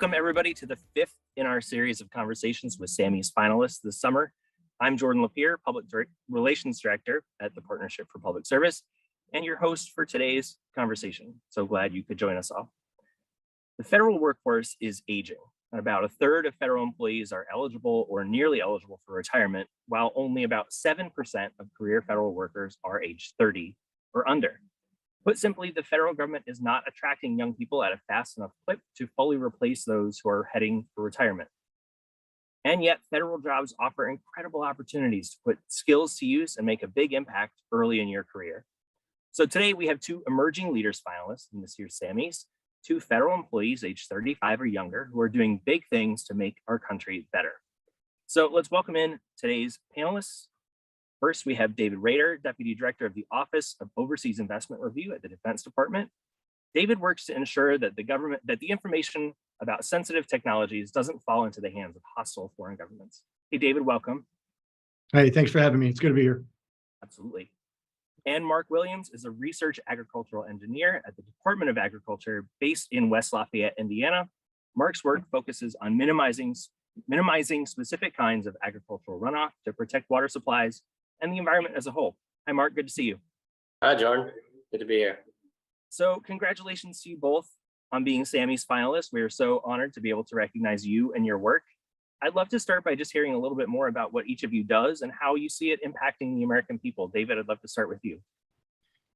Welcome everybody to the fifth in our series of conversations with Sammies finalists this summer. I'm Jordan Lapierre, Public Relations Director at the Partnership for Public Service, and your host for today's conversation. So glad you could join us all. The federal workforce is aging, and about a third of federal employees are eligible or nearly eligible for retirement, while only about 7% of career federal workers are age 30 or under. Put simply, the federal government is not attracting young people at a fast enough clip to fully replace those who are heading for retirement. And yet, federal jobs offer incredible opportunities to put skills to use and make a big impact early in your career. So today we have two emerging leaders finalists in this year's Sammies, two federal employees aged 35 or younger who are doing big things to make our country better. So let's welcome in today's panelists. First, we have David Rader, Deputy Director of the Office of Overseas Investment Review at the Defense Department. David works to ensure that the information about sensitive technologies doesn't fall into the hands of hostile foreign governments. Hey, David, welcome. Hey, thanks for having me. It's good to be here. Absolutely. And Mark Williams is a research agricultural engineer at the Department of Agriculture based in West Lafayette, Indiana. Mark's work focuses on minimizing specific kinds of agricultural runoff to protect water supplies and the environment as a whole. Hi, Mark, good to see you. Hi, Jordan, good to be here. So congratulations to you both on being Sammies finalists. We are so honored to be able to recognize you and your work. I'd love to start by just hearing a little bit more about what each of you does and how you see it impacting the American people. David, I'd love to start with you.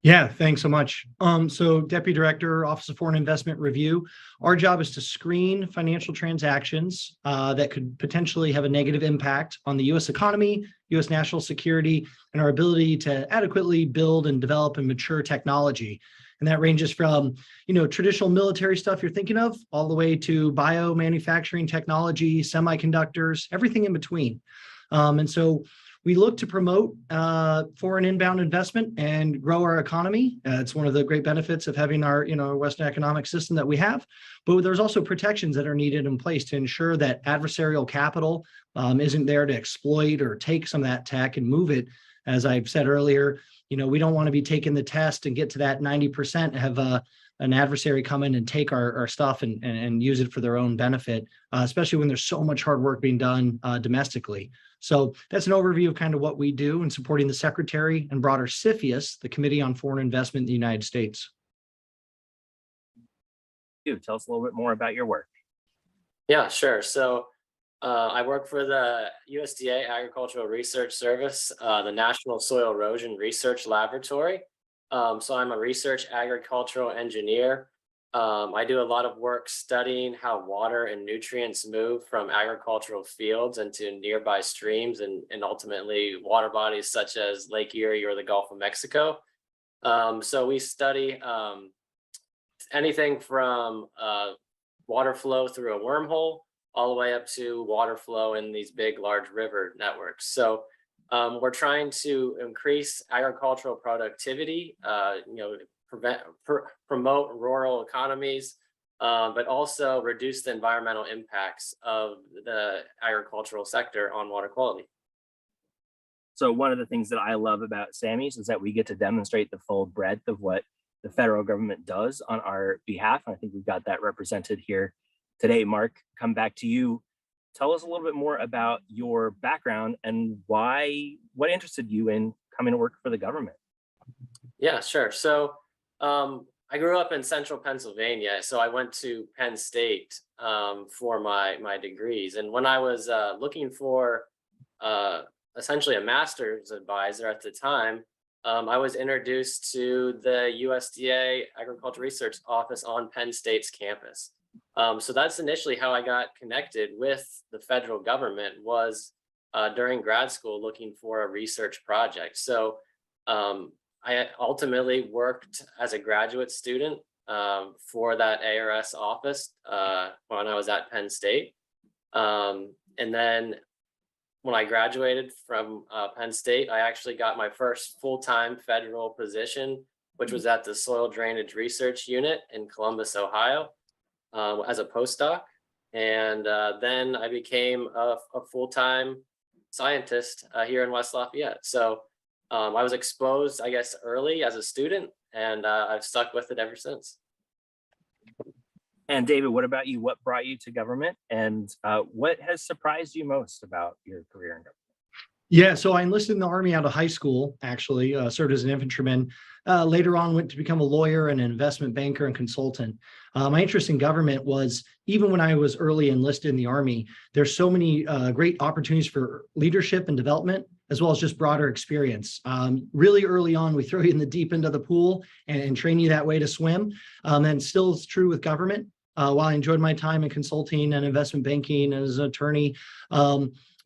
Yeah, thanks so much. So Deputy Director, Office of Foreign Investment Review, our job is to screen financial transactions that could potentially have a negative impact on the U.S. economy, U.S. national security, and our ability to adequately build and develop and mature technology. And that ranges from, traditional military stuff you're thinking of, all the way to biomanufacturing technology, semiconductors, everything in between. And so we look to promote foreign inbound investment and grow our economy. It's one of the great benefits of having our, Western economic system that we have. But there's also protections that are needed in place to ensure that adversarial capital isn't there to exploit or take some of that tech and move it. As I've said earlier, we don't want to be taking the test and get to that 90% and have an adversary come in and take our stuff and use it for their own benefit, especially when there's so much hard work being done domestically. So that's an overview of kind of what we do in supporting the Secretary and broader CFIUS, the Committee on Foreign Investment in the United States. Tell us a little bit more about your work. Yeah, sure. So I work for the USDA Agricultural Research Service, the National Soil Erosion Research Laboratory. So I'm a research agricultural engineer. I do a lot of work studying how water and nutrients move from agricultural fields into nearby streams and ultimately water bodies such as Lake Erie or the Gulf of Mexico. So we study anything from water flow through a wormhole all the way up to water flow in these big, large river networks. So we're trying to increase agricultural productivity, promote rural economies, but also reduce the environmental impacts of the agricultural sector on water quality. So one of the things that I love about Sammies is that we get to demonstrate the full breadth of what the federal government does on our behalf. I think we've got that represented here today. Mark, come back to you. Tell us a little bit more about your background and what interested you in coming to work for the government. Yeah, sure. So I grew up in central Pennsylvania, so I went to Penn State for my degrees. And when I was looking for essentially a master's advisor at the time, I was introduced to the USDA Agricultural Research Office on Penn State's campus. So that's initially how I got connected with the federal government, was during grad school looking for a research project. So I ultimately worked as a graduate student for that ARS office when I was at Penn State. And then when I graduated from Penn State, I actually got my first full-time federal position, which was at the Soil Drainage Research Unit in Columbus, Ohio, as a postdoc. And then I became a full-time scientist here in West Lafayette. So I was exposed, I guess, early as a student, and I've stuck with it ever since. And David, what about you? What brought you to government, and what has surprised you most about your career in government? Yeah, so I enlisted in the Army out of high school, actually, served as an infantryman. Later on, went to become a lawyer and an investment banker and consultant. My interest in government was, even when I was early enlisted in the Army, there's so many great opportunities for leadership and development, as well as just broader experience. Really early on, we throw you in the deep end of the pool and train you that way to swim. And still is true with government. While I enjoyed my time in consulting and investment banking as an attorney,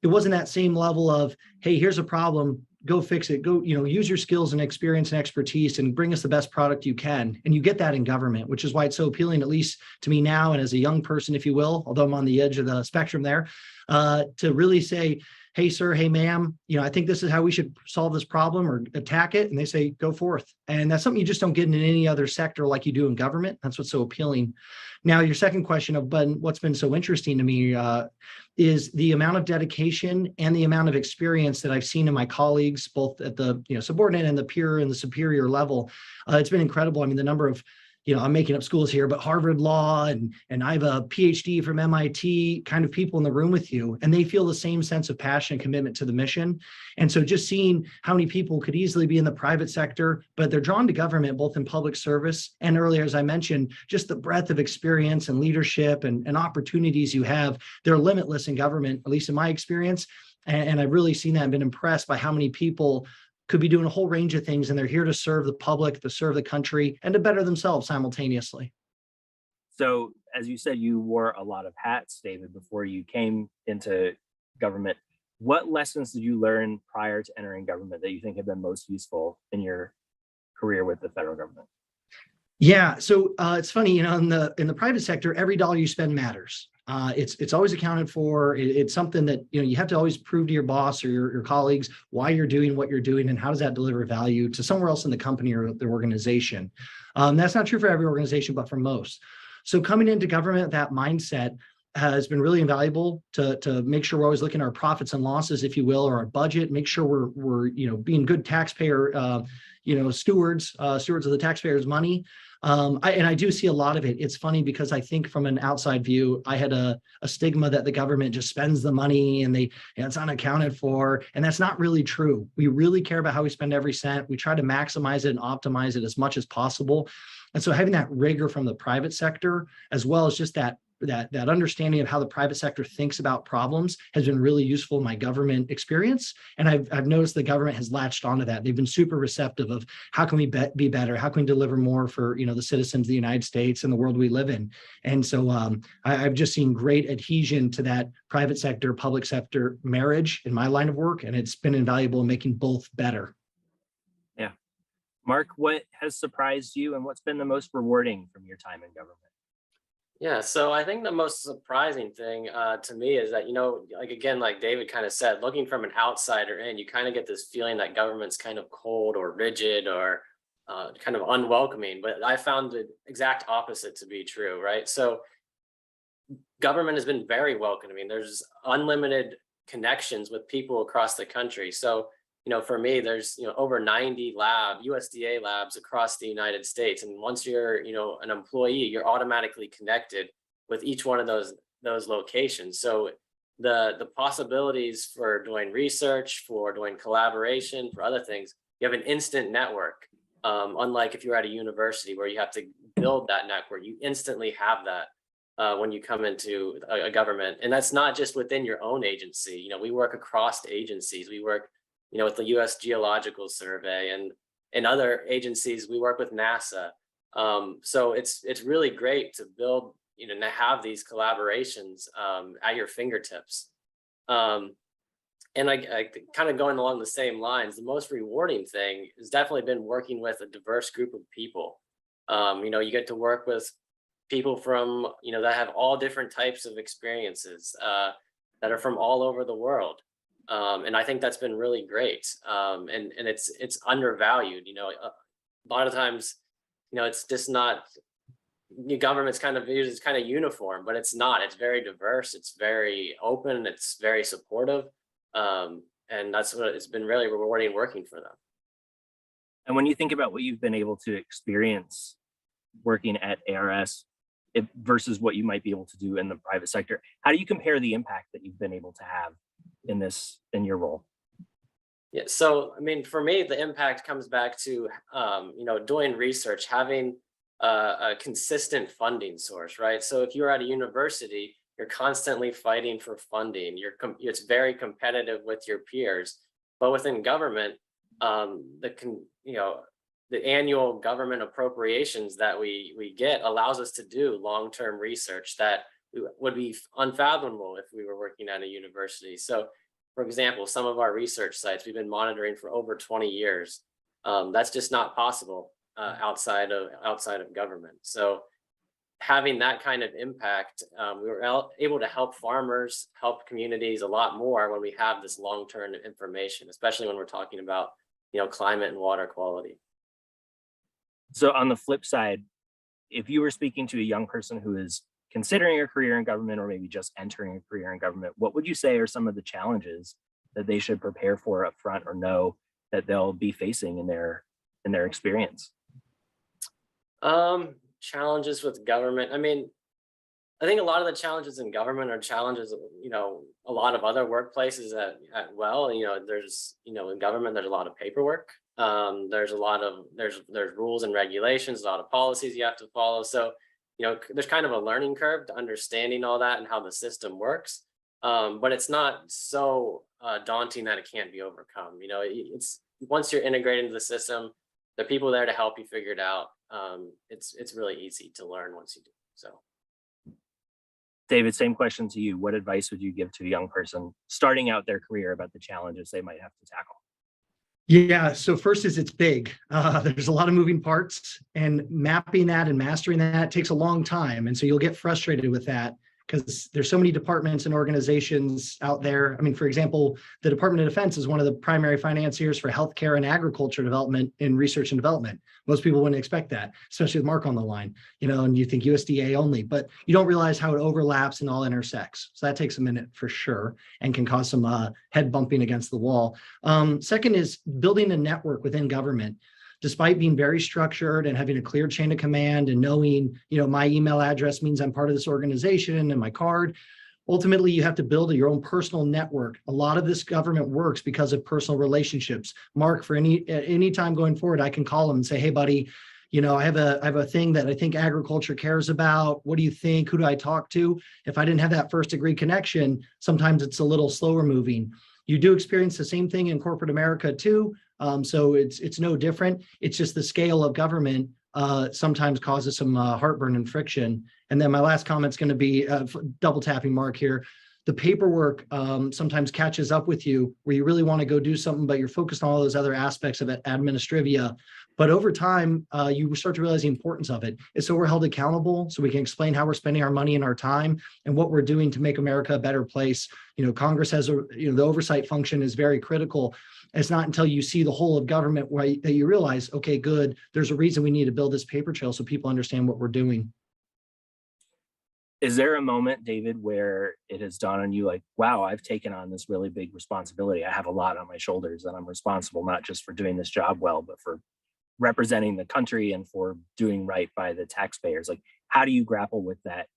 it wasn't that same level of, hey, here's a problem, go fix it, go, use your skills and experience and expertise and bring us the best product you can. And you get that in government, which is why it's so appealing, at least to me now, and as a young person, if you will, although I'm on the edge of the spectrum there, to really say, hey, sir, hey, ma'am, I think this is how we should solve this problem or attack it. And they say, go forth. And that's something you just don't get in any other sector like you do in government. That's what's so appealing. Now, your second question of what's been so interesting to me is the amount of dedication and the amount of experience that I've seen in my colleagues, both at the subordinate and the peer and the superior level. It's been incredible. I mean, the number of I'm making up schools here, but Harvard Law and I have a PhD from MIT kind of people in the room with you, and they feel the same sense of passion and commitment to the mission. And so just seeing how many people could easily be in the private sector, but they're drawn to government, both in public service and earlier, as I mentioned, just the breadth of experience and leadership and opportunities you have, they're limitless in government, at least in my experience. And I've really seen that and been impressed by how many people could be doing a whole range of things, and they're here to serve the public, to serve the country, and to better themselves simultaneously. So, as you said, you wore a lot of hats, David, before you came into government. What lessons did you learn prior to entering government that you think have been most useful in your career with the federal government? Yeah, so it's funny, in the private sector, every dollar you spend matters. It's always accounted for. It's something that you have to always prove to your boss or your colleagues why you're doing what you're doing and how does that deliver value to somewhere else in the company or the organization. That's not true for every organization, but for most. So coming into government, that mindset has been really invaluable to make sure we're always looking at our profits and losses, if you will, or our budget. Make sure we're being good taxpayer stewards of the taxpayers' money. I do see a lot of it. It's funny because I think from an outside view, I had a stigma that the government just spends the money and it's unaccounted for. And that's not really true. We really care about how we spend every cent. We try to maximize it and optimize it as much as possible. And so having that rigor from the private sector, as well as just that understanding of how the private sector thinks about problems, has been really useful in my government experience. And I've noticed the government has latched onto that. They've been super receptive of how can we be better? How can we deliver more for the citizens of the United States and the world we live in? And so I've just seen great adhesion to that private sector, public sector marriage in my line of work. And it's been invaluable in making both better. Yeah. Mark, what has surprised you and what's been the most rewarding from your time in government? Yeah, so I think the most surprising thing to me is that, like David kind of said, looking from an outsider in, you kind of get this feeling that government's kind of cold or rigid or kind of unwelcoming. But I found the exact opposite to be true, right? So government has been very welcoming. There's unlimited connections with people across the country. So for me, there's over 90 USDA labs across the United States, and once you're an employee, you're automatically connected with each one of those locations. So the possibilities for doing research, for doing collaboration, for other things, you have an instant network. Unlike if you're at a university where you have to build that network, you instantly have that when you come into a government, and that's not just within your own agency. We work across agencies. We work with the U.S. Geological Survey and other agencies. We work with NASA. So it's really great to build, to have these collaborations at your fingertips. And I kind of going along the same lines, the most rewarding thing has definitely been working with a diverse group of people. You get to work with people from, that have all different types of experiences that are from all over the world. And I think that's been really great. And it's undervalued. A lot of times, it's just not, government's kind of viewed as kind of uniform, but it's not. It's very diverse. It's very open. It's very supportive. And that's what it's been really rewarding working for them. And when you think about what you've been able to experience working at ARS, versus what you might be able to do in the private sector. How do you compare the impact that you've been able to have in your role? Yeah, so I mean, for me, the impact comes back to doing research, having a consistent funding source, right? So if you're at a university, you're constantly fighting for funding. It's very competitive with your peers, but within government, the annual government appropriations that we get allows us to do long-term research that would be unfathomable if we were working at a university. So for example, some of our research sites we've been monitoring for over 20 years. That's just not possible outside of government. So having that kind of impact, we were able to help farmers, help communities a lot more when we have this long-term information, especially when we're talking about climate and water quality. So on the flip side, if you were speaking to a young person who is considering a career in government or maybe just entering a career in government, what would you say are some of the challenges that they should prepare for up front or know that they'll be facing in their experience? Challenges with government. I mean, I think a lot of the challenges in government are challenges, a lot of other workplaces there's, in government, there's a lot of paperwork. There's rules and regulations, a lot of policies you have to follow. So, there's kind of a learning curve to understanding all that and how the system works. But it's not so daunting that it can't be overcome. It's once you're integrated into the system, there are people there to help you figure it out. It's really easy to learn once you do. So, David, same question to you. What advice would you give to a young person starting out their career about the challenges they might have to tackle? Yeah, so first is it's big. There's a lot of moving parts, and mapping that and mastering that takes a long time. And so you'll get frustrated with that because there's so many departments and organizations out there. I mean, for example, the Department of Defense is one of the primary financiers for healthcare and agriculture development in research and development. Most people wouldn't expect that, especially with Mark on the line, and you think USDA only, but you don't realize how it overlaps and all intersects. So that takes a minute for sure and can cause some head bumping against the wall. Second is building a network within government. Despite being very structured and having a clear chain of command and knowing, my email address means I'm part of this organization and my card, ultimately you have to build your own personal network. A lot of this government works because of personal relationships. Mark, for any time going forward, I can call him and say, hey, buddy, I have a thing that I think agriculture cares about. What do you think? Who do I talk to? If I didn't have that first degree connection, sometimes it's a little slower moving. You do experience the same thing in corporate America too. So it's no different. It's just the scale of government sometimes causes some heartburn and friction. And then my last comment is going to be double tapping Mark here. The paperwork sometimes catches up with you where you really want to go do something, but you're focused on all those other aspects of it, administrivia. But over time, you start to realize the importance of it. And so we're held accountable so we can explain how we're spending our money and our time and what we're doing to make America a better place. Congress has the oversight function is very critical. It's not until you see the whole of government that you realize, okay, good, there's a reason we need to build this paper trail so people understand what we're doing. Is there a moment, David, where it has dawned on you like, wow, I've taken on this really big responsibility. I have a lot on my shoulders and I'm responsible not just for doing this job well, but for representing the country and for doing right by the taxpayers? Like, how do you grapple with that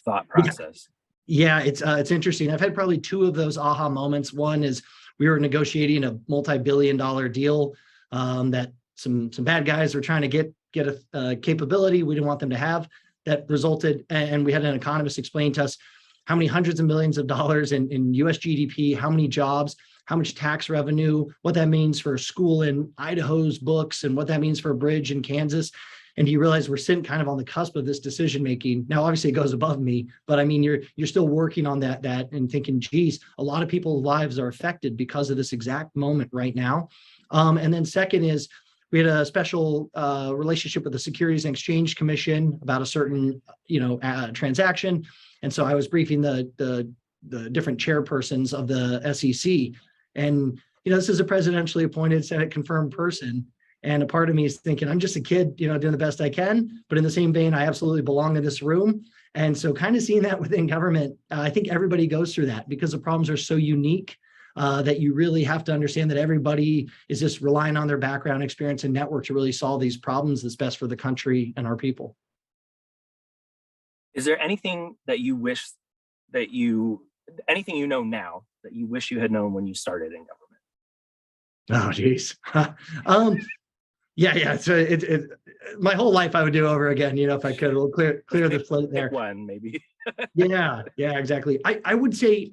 thought process? Yeah, it's interesting. I've had probably two of those aha moments. One is we were negotiating a multi-billion-dollar deal that some bad guys were trying to get a capability we didn't want them to have. That resulted, and we had an economist explain to us how many hundreds of millions of dollars in US GDP, how many jobs, how much tax revenue, what that means for a school in Idaho's books, and what that means for a bridge in Kansas. And you realize we're sitting kind of on the cusp of this decision making. Now, obviously, it goes above me, but I mean, you're still working on that and thinking, geez, a lot of people's lives are affected because of this exact moment right now. And then second is, we had a special relationship with the Securities and Exchange Commission about a certain, transaction. And so I was briefing the different chairpersons of the SEC. And, this is a presidentially appointed Senate confirmed person. And a part of me is thinking, I'm just a kid, doing the best I can. But in the same vein, I absolutely belong in this room. And so kind of seeing that within government, I think everybody goes through that because the problems are so unique. That you really have to understand that everybody is just relying on their background, experience, and network to really solve these problems that's best for the country and our people. Is there anything that you wish that you, anything you know now that you wish you had known when you started in government? Oh, geez. Yeah. So my whole life I would do over again, if I could. We'll clear the slate Pick there. one, maybe. Yeah, exactly. I would say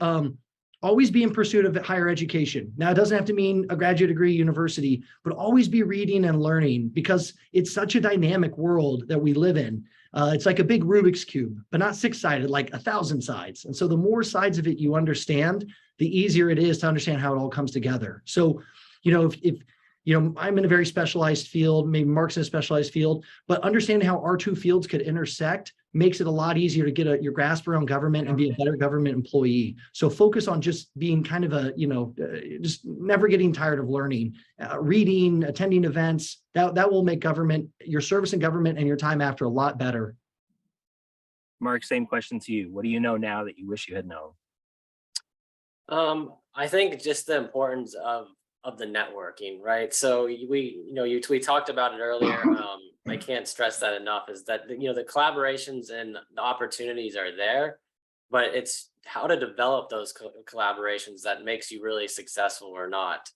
always be in pursuit of higher education. Now, it doesn't have to mean a graduate degree university, but always be reading and learning because it's such a dynamic world that we live in. It's like a big Rubik's Cube, but not six-sided, like 1,000 sides. And so the more sides of it you understand, the easier it is to understand how it all comes together. So, if I'm in a very specialized field, maybe Mark's in a specialized field, but understanding how our two fields could intersect makes it a lot easier to get your grasp around government and be a better government employee. So focus on just being kind of just never getting tired of learning, reading, attending events. That will make your service in government and your time after a lot better. Mark, same question to you. What do you know now that you wish you had known? I think just the importance of the networking, right? So we talked about it earlier. I can't stress that enough, is that the collaborations and the opportunities are there, but it's how to develop those collaborations that makes you really successful or not.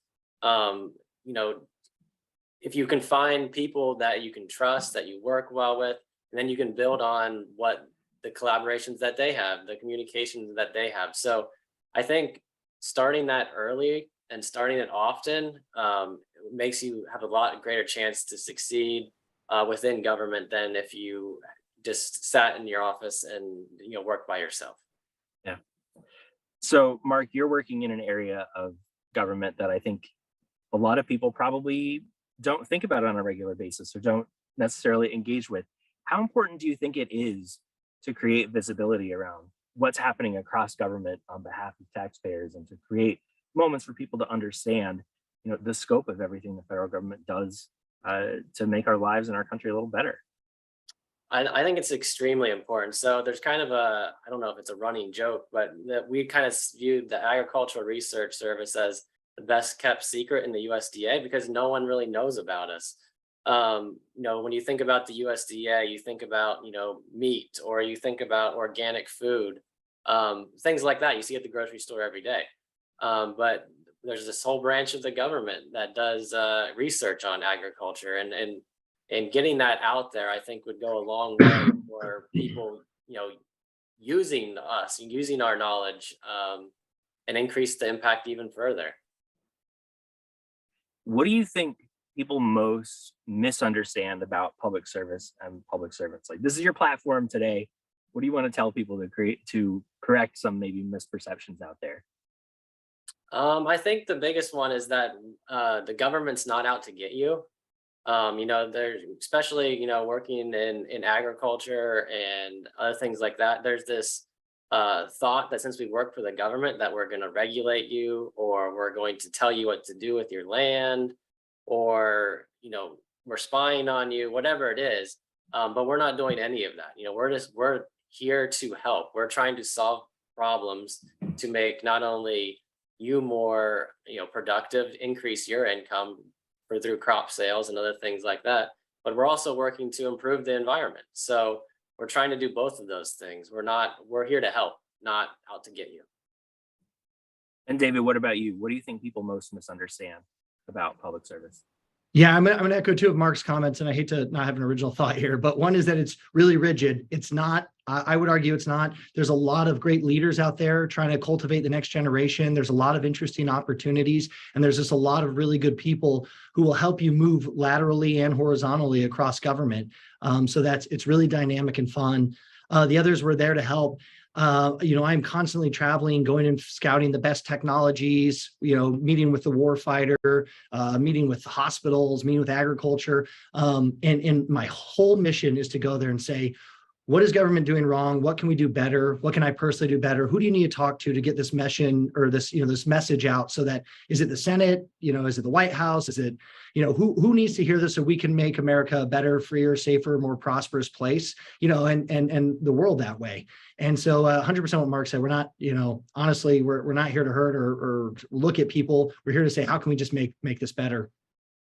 If you can find people that you can trust, that you work well with, and then you can build on what the collaborations that they have, the communications that they have. So I think starting that early and starting it often makes you have a lot greater chance to succeed within government than if you just sat in your office and work by yourself. Yeah. So, Mark, you're working in an area of government that I think a lot of people probably don't think about on a regular basis or don't necessarily engage with. How important do you think it is to create visibility around what's happening across government on behalf of taxpayers and to create moments for people to understand, the scope of everything the federal government does to make our lives in our country a little better? I think it's extremely important. So there's kind of I don't know if it's a running joke, but that we kind of viewed the Agricultural Research Service as the best kept secret in the USDA because no one really knows about us. When you think about the USDA, you think about, meat, or you think about organic food, things like that you see at the grocery store every day. But there's this whole branch of the government that does research on agriculture, and getting that out there, I think, would go a long way for people, using us and using our knowledge, and increase the impact even further. What do you think people most misunderstand about public service and public servants? Like, this is your platform today. What do you want to tell people to correct some maybe misperceptions out there? I think the biggest one is that the government's not out to get you. There's especially, working in agriculture and other things like that. There's this thought that since we work for the government that we're going to regulate you, or we're going to tell you what to do with your land, or, we're spying on you, whatever it is. But we're not doing any of that. We're here to help. We're trying to solve problems to make not only you more, productive, increase your income through crop sales and other things like that, but we're also working to improve the environment. So we're trying to do both of those things. We're here to help, not out to get you. And David, what about you? What do you think people most misunderstand about public service? Yeah, I'm going to echo two of Mark's comments, and I hate to not have an original thought here, but one is that it's really rigid. It's not, I would argue it's not. There's a lot of great leaders out there trying to cultivate the next generation. There's a lot of interesting opportunities, and there's just a lot of really good people who will help you move laterally and horizontally across government. So it's really dynamic and fun. The others were there to help. I'm constantly traveling, going and scouting the best technologies, meeting with the war fighter, meeting with hospitals, meeting with agriculture. And my whole mission is to go there and say, what is government doing wrong? What can we do better? What can I personally do better? Who do you need to talk to get this mission or this message out? So that, is it the Senate? Is it the White House? Is it, who needs to hear this so we can make America a better, freer, safer, more prosperous place, and the world that way. And so 100% what Mark said, we're not, honestly, we're not here to hurt or look at people. We're here to say, how can we just make this better?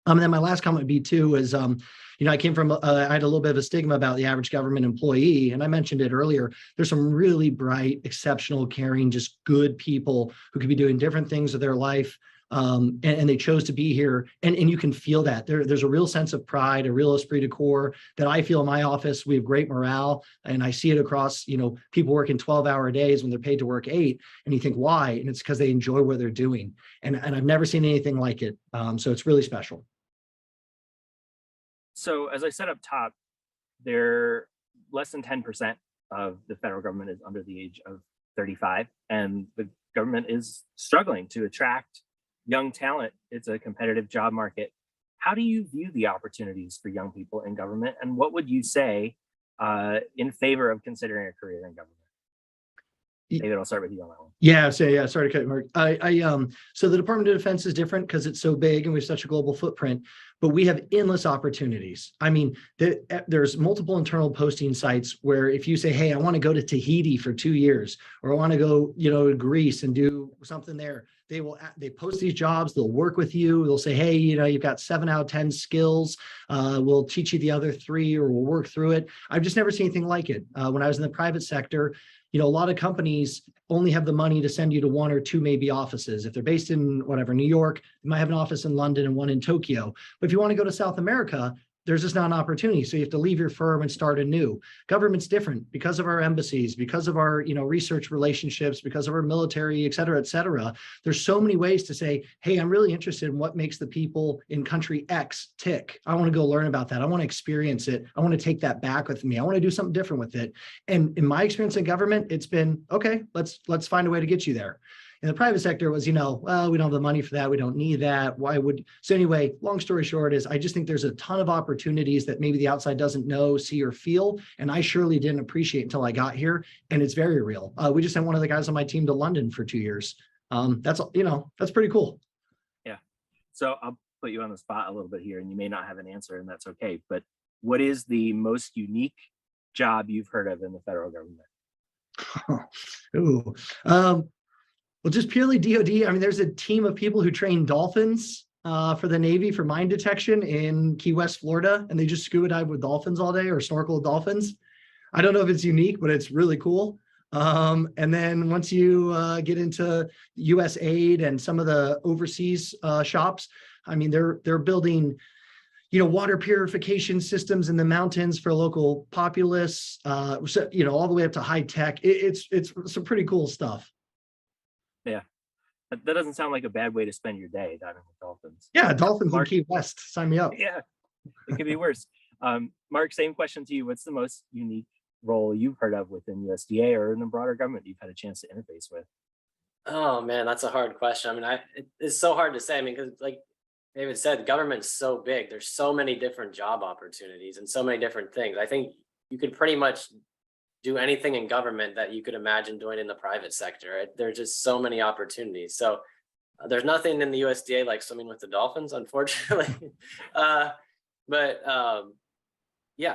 And then my last comment would be too is, I came from, I had a little bit of a stigma about the average government employee. And I mentioned it earlier. There's some really bright, exceptional, caring, just good people who could be doing different things with their life. And they chose to be here. And you can feel that there's a real sense of pride, a real esprit de corps that I feel in my office. We have great morale, and I see it across, people working 12-hour days when they're paid to work 8, and you think, why? And it's because they enjoy what they're doing. And I've never seen anything like it. So it's really special. So as I said up top, there less than 10% of the federal government is under the age of 35, and the government is struggling to attract young talent. It's a competitive job market. How do you view the opportunities for young people in government, and what would you say in favor of considering a career in government? David, I'll start with you on that one. Yeah, sorry to cut you, Mark. So the Department of Defense is different because it's so big and we have such a global footprint, but we have endless opportunities. I mean, there's multiple internal posting sites where if you say, hey, I want to go to Tahiti for 2 years, or I want to go, to Greece and do something there, they post these jobs, they'll work with you, they'll say, hey, you've got 7 out of 10 skills, we'll teach you the other 3, or we'll work through it. I've just never seen anything like it. When I was in the private sector, a lot of companies only have the money to send you to 1 or 2 maybe offices. If they're based in New York, they might have an office in London and one in Tokyo. But if you want to go to South America, there's just not an opportunity. So you have to leave your firm and start anew. Government's different because of our embassies, because of our, research relationships, because of our military, et cetera, et cetera. There's so many ways to say, hey, I'm really interested in what makes the people in country X tick. I want to go learn about that. I want to experience it. I want to take that back with me. I want to do something different with it. And in my experience in government, it's been, okay, let's find a way to get you there. In the private sector, it was, well, we don't have the money for that. We don't need that. So anyway, long story short is I just think there's a ton of opportunities that maybe the outside doesn't know, see, or feel. And I surely didn't appreciate until I got here. And it's very real. We just sent one of the guys on my team to London for 2 years. That's pretty cool. Yeah. So I'll put you on the spot a little bit here, and you may not have an answer, and that's okay. But what is the most unique job you've heard of in the federal government? Well, just purely DoD. I mean, there's a team of people who train dolphins for the Navy for mine detection in Key West, Florida, and they just scuba dive with dolphins all day or snorkel with dolphins. I don't know if it's unique, but it's really cool. And then once you get into U.S. aid and some of the overseas shops, I mean, they're building, water purification systems in the mountains for local populace, all the way up to high tech. It's some pretty cool stuff. Yeah, that doesn't sound like a bad way to spend your day, diving with dolphins. Yeah, dolphins in Key West. Sign me up. Yeah, it could be worse. Mark, same question to you. What's the most unique role you've heard of within USDA or in the broader government you've had a chance to interface with? Oh man, that's a hard question. I mean, it's so hard to say. I mean, because like David said, the government's so big. There's so many different job opportunities and so many different things. I think you could pretty much do anything in government that you could imagine doing in the private sector. There's just so many opportunities. So there's nothing in the USDA like swimming with the dolphins, unfortunately. Yeah,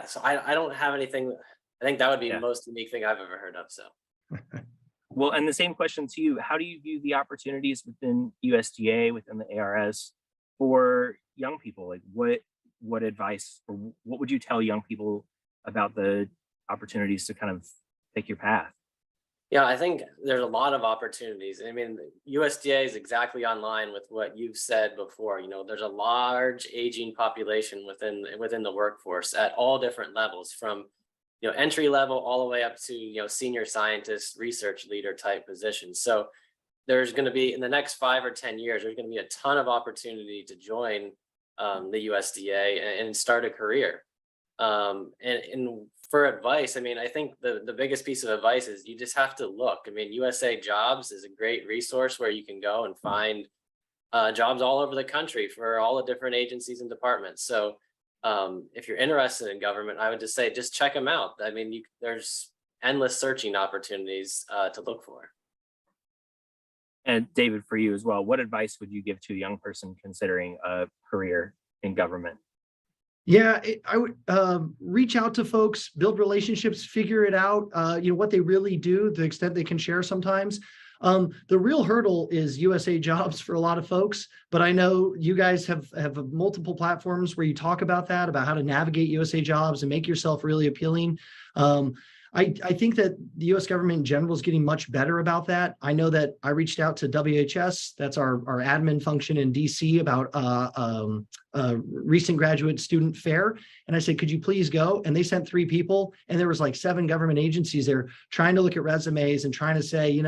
so I don't have anything. I think that would be the most unique thing I've ever heard of. So. Well, and the same question to you, how do you view the opportunities within USDA, within the ARS for young people? Like what advice, or what would you tell young people about the opportunities to kind of pick your path? Yeah, I think there's a lot of opportunities. I mean, USDA is exactly on line with what you've said before. There's a large aging population within the workforce at all different levels, from entry level all the way up to senior scientist, research leader type positions. So there's going to be, in the next 5 or 10 years, there's going to be a ton of opportunity to join the USDA and start a career. And for advice, I mean, I think the biggest piece of advice is you just have to look. I mean, USA Jobs is a great resource where you can go and find jobs all over the country for all the different agencies and departments. So if you're interested in government, I would just say, just check them out. I mean, there's endless searching opportunities to look for. And David, for you as well, what advice would you give to a young person considering a career in government? Yeah, I would reach out to folks, build relationships, figure it out, what they really do, the extent they can share sometimes. The real hurdle is USA Jobs for a lot of folks, but I know you guys have multiple platforms where you talk about that, about how to navigate USA Jobs and make yourself really appealing. I think that the US government in general is getting much better about that. I know that I reached out to WHS, that's our admin function in DC, about recent graduate student fair. And I said, could you please go? And they sent 3 people, and there was like 7 government agencies there trying to look at resumes and trying to say,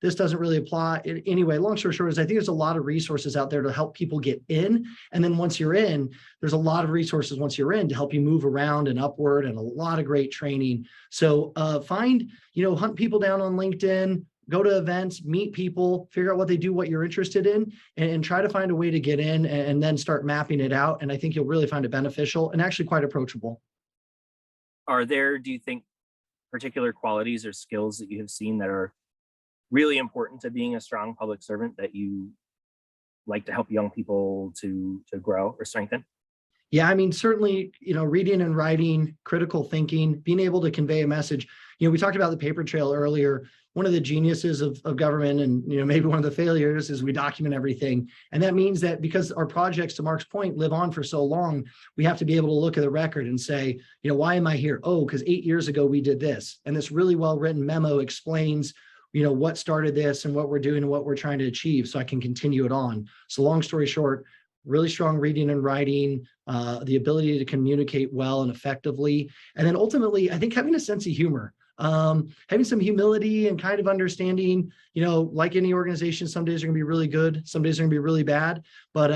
this doesn't really apply. Anyway, long story short is I think there's a lot of resources out there to help people get in. And then once you're in, there's a lot of resources once you're in to help you move around and upward, and a lot of great training. So hunt people down on LinkedIn, go to events, meet people, figure out what they do, what you're interested in, and try to find a way to get in, and then start mapping it out. And I think you'll really find it beneficial and actually quite approachable. Are there, do you think, particular qualities or skills that you have seen that are really important to being a strong public servant that you like to help young people to grow or strengthen? Yeah, I mean, certainly, reading and writing, critical thinking, being able to convey a message. We talked about the paper trail earlier. One of the geniuses of government, and maybe one of the failures, is we document everything. And that means that because our projects, to Mark's point, live on for so long, we have to be able to look at the record and say, why am I here? Oh, because 8 years ago we did this. And this really well-written memo explains what started this and what we're doing and what we're trying to achieve, so I can continue it on. So long story short, really strong reading and writing, the ability to communicate well and effectively. And then ultimately, I think having a sense of humor, having some humility and kind of understanding, like any organization, some days are going to be really good, some days are going to be really bad, but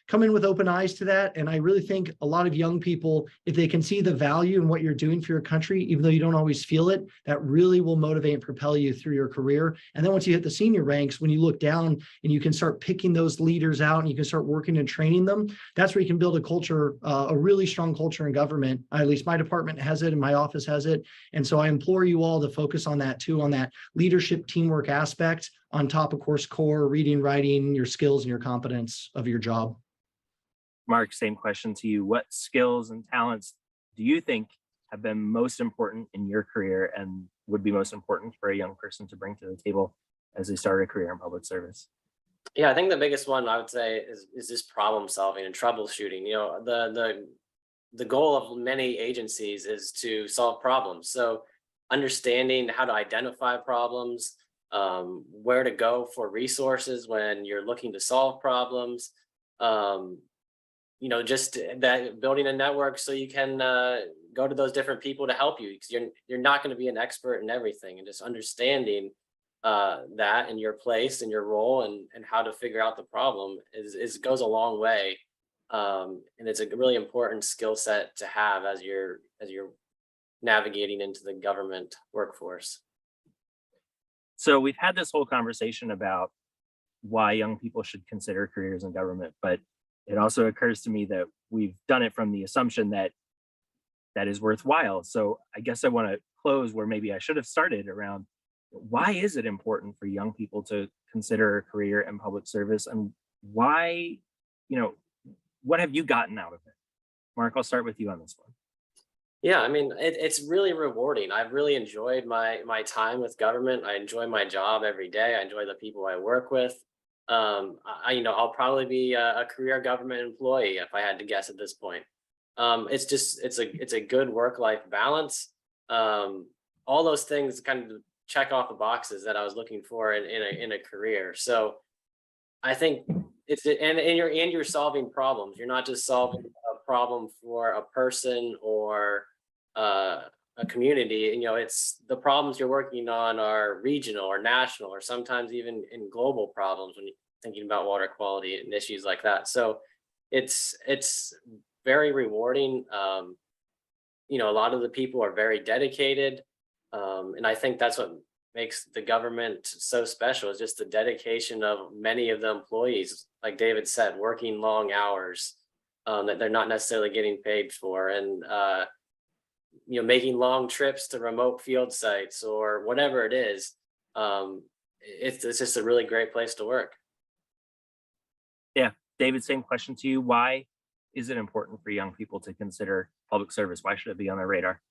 come in with open eyes to that. And I really think a lot of young people, if they can see the value in what you're doing for your country, even though you don't always feel it, that really will motivate and propel you through your career. And then once you hit the senior ranks, when you look down and you can start picking those leaders out and you can start working and training them, that's where you can build a culture, a really strong culture in government. At least my department has it and my office has it. And so I implore you all to focus on that too, on that leadership teamwork aspect, on top of course, core reading, writing, your skills and your competence of your job. Mark, same question to you. What skills and talents do you think have been most important in your career and would be most important for a young person to bring to the table as they start a career in public service? Yeah, I think the biggest one I would say is this problem solving and troubleshooting. The goal of many agencies is to solve problems. So understanding how to identify problems, where to go for resources when you're looking to solve problems, just that building a network so you can go to those different people to help you, because you're not going to be an expert in everything, and just understanding that and your place and your role and how to figure out the problem is goes a long way. And it's a really important skill set to have as you're navigating into the government workforce. So we've had this whole conversation about why young people should consider careers in government, but it also occurs to me that we've done it from the assumption that that is worthwhile. So I guess I want to close where maybe I should have started, around why is it important for young people to consider a career in public service, and why, what have you gotten out of it? Mark, I'll start with you on this one. Yeah, I mean, it's really rewarding. I've really enjoyed my time with government. I enjoy my job every day. I enjoy the people I work with. I'll probably be a career government employee if I had to guess at this point. It's a good work-life balance. All those things kind of check off the boxes that I was looking for in a career. So I think you're solving problems. You're not just solving a problem for a person or a community. It's the problems you're working on are regional or national, or sometimes even in global problems when you're thinking about water quality and issues like that. So it's very rewarding. A lot of the people are very dedicated. And I think that's what makes the government so special, is just the dedication of many of the employees, like David said, working long hours that they're not necessarily getting paid for, and making long trips to remote field sites or whatever it is. It's just a really great place to work. Yeah, David, same question to you. Why is it important for young people to consider public service? Why should it be on their radar?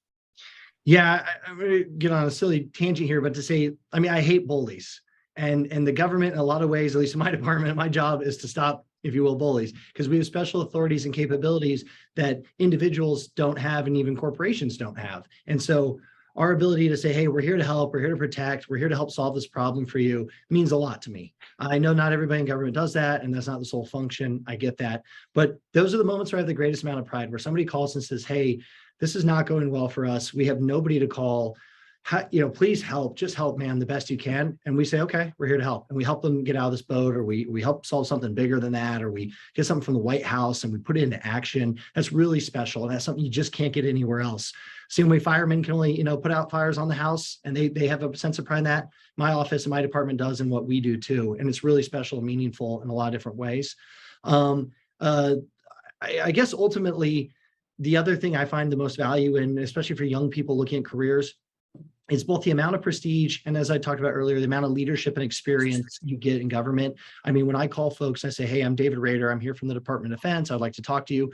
Yeah, I'm going to get on a silly tangent here, but to say, I mean, I hate bullies, and the government, in a lot of ways, at least in my department, my job is to stop, if you will, bullies, because we have special authorities and capabilities that individuals don't have, and even corporations don't have. And so our ability to say, hey, we're here to help, we're here to protect, we're here to help solve this problem for you, means a lot to me. I know not everybody in government does that, and that's not the sole function. I get that. But those are the moments where I have the greatest amount of pride, where somebody calls and says, hey, this is not going well for us. We have nobody to call. Please help, just help, man, the best you can. And we say, okay, we're here to help. And we help them get out of this boat, or we help solve something bigger than that, or we get something from the White House and we put it into action. That's really special. And that's something you just can't get anywhere else. Same way firemen can only, put out fires on the house, and they have a sense of pride in that. My office and my department does, and what we do too. And it's really special and meaningful in a lot of different ways. I guess ultimately, the other thing I find the most value in, especially for young people looking at careers, is both the amount of prestige and, as I talked about earlier, the amount of leadership and experience you get in government. I mean, when I call folks, I say, hey, I'm David Rader. I'm here from the Department of Defense. I'd like to talk to you.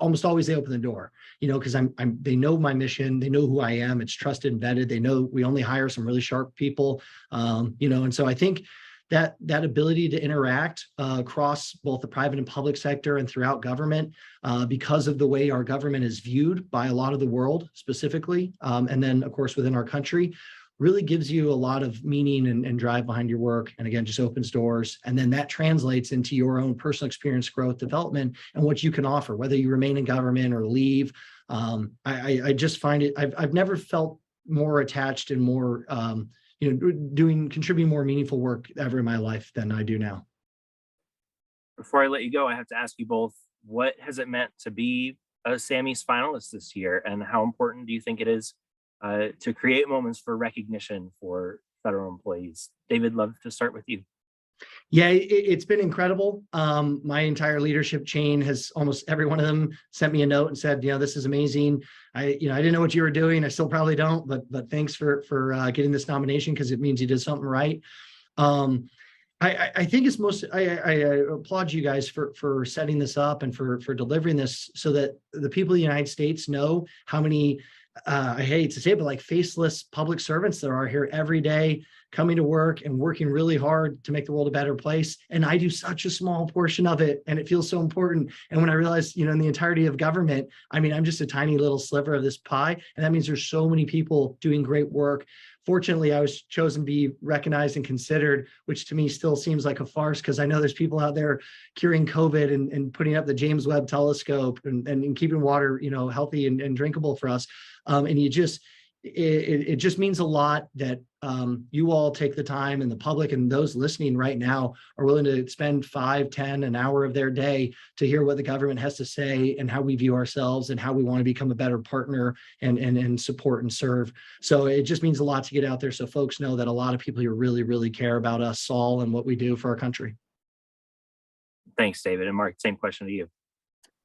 Almost always they open the door, because they know my mission. They know who I am. It's trusted and vetted. They know we only hire some really sharp people, and so I think that ability to interact across both the private and public sector and throughout government, because of the way our government is viewed by a lot of the world specifically, and then of course within our country, really gives you a lot of meaning and drive behind your work. And again, just opens doors. And then that translates into your own personal experience, growth, development, and what you can offer, whether you remain in government or leave. I just find it, I've never felt more attached and more, contributing more meaningful work ever in my life than I do now. Before I let you go, I have to ask you both, what has it meant to be a Sammies finalist this year, and how important do you think it is to create moments for recognition for federal employees? David, love to start with you. Yeah, it's been incredible. My entire leadership chain has, almost every one of them, sent me a note and said, this is amazing. I didn't know what you were doing. I still probably don't, but thanks for getting this nomination, because it means you did something right. I think it's I applaud you guys for setting this up and for delivering this, so that the people of the United States know how many, I hate to say it, but like faceless public servants there are here every day, coming to work and working really hard to make the world a better place. And I do such a small portion of it, and it feels so important. And when I realized, in the entirety of government, I mean, I'm just a tiny little sliver of this pie. And that means there's so many people doing great work. Fortunately, I was chosen to be recognized and considered, which to me still seems like a farce, because I know there's people out there curing COVID and putting up the James Webb Telescope and keeping water, healthy and drinkable for us. And it just means a lot that you all take the time, and the public and those listening right now are willing to spend 5, 10, an hour of their day to hear what the government has to say, and how we view ourselves, and how we want to become a better partner and support and serve. So it just means a lot to get out there, so folks know that a lot of people here really, really care about us, Saul, and what we do for our country. Thanks, David. And Mark, same question to you.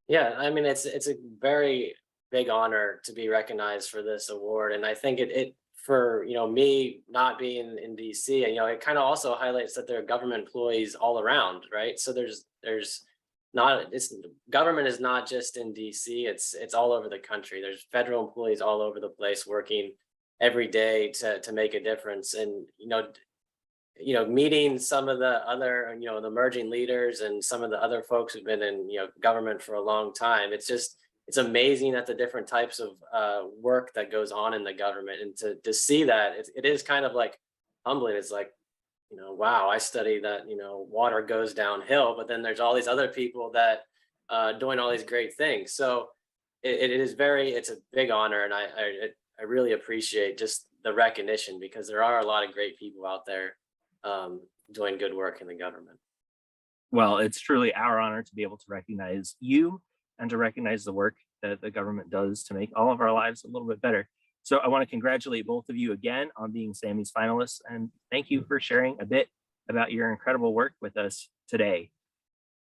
Yeah, I mean, it's a very big honor to be recognized for this award. And I think it for, me not being in DC, it kind of also highlights that there are government employees all around, right? So government is not just in DC, it's all over the country. There's federal employees all over the place working every day to make a difference. And, meeting some of the other, the emerging leaders and some of the other folks who've been in, government for a long time, it's amazing at the different types of work that goes on in the government. And to see that, it is kind of like humbling. It's like, wow, I study that, water goes downhill, but then there's all these other people that doing all these great things. So it's a big honor. And I really appreciate just the recognition, because there are a lot of great people out there doing good work in the government. Well, it's truly our honor to be able to recognize you and to recognize the work that the government does to make all of our lives a little bit better. So I want to congratulate both of you again on being Sammies finalists, and thank you for sharing a bit about your incredible work with us today.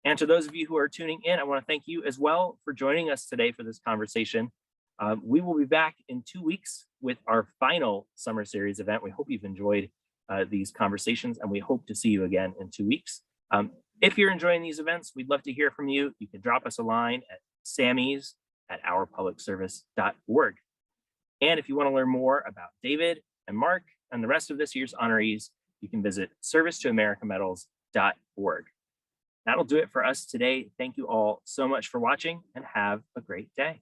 And to those of you who are tuning in, I want to thank you as well for joining us today for this conversation. We will be back in 2 weeks with our final Summer Series event. We hope you've enjoyed these conversations, and we hope to see you again in 2 weeks. If you're enjoying these events, we'd love to hear from you. You can drop us a line at Sammies@ourpublicservice.org. And if you want to learn more about David and Mark and the rest of this year's honorees, you can visit servicetoamericamedals.org. That'll do it for us today. Thank you all so much for watching and have a great day.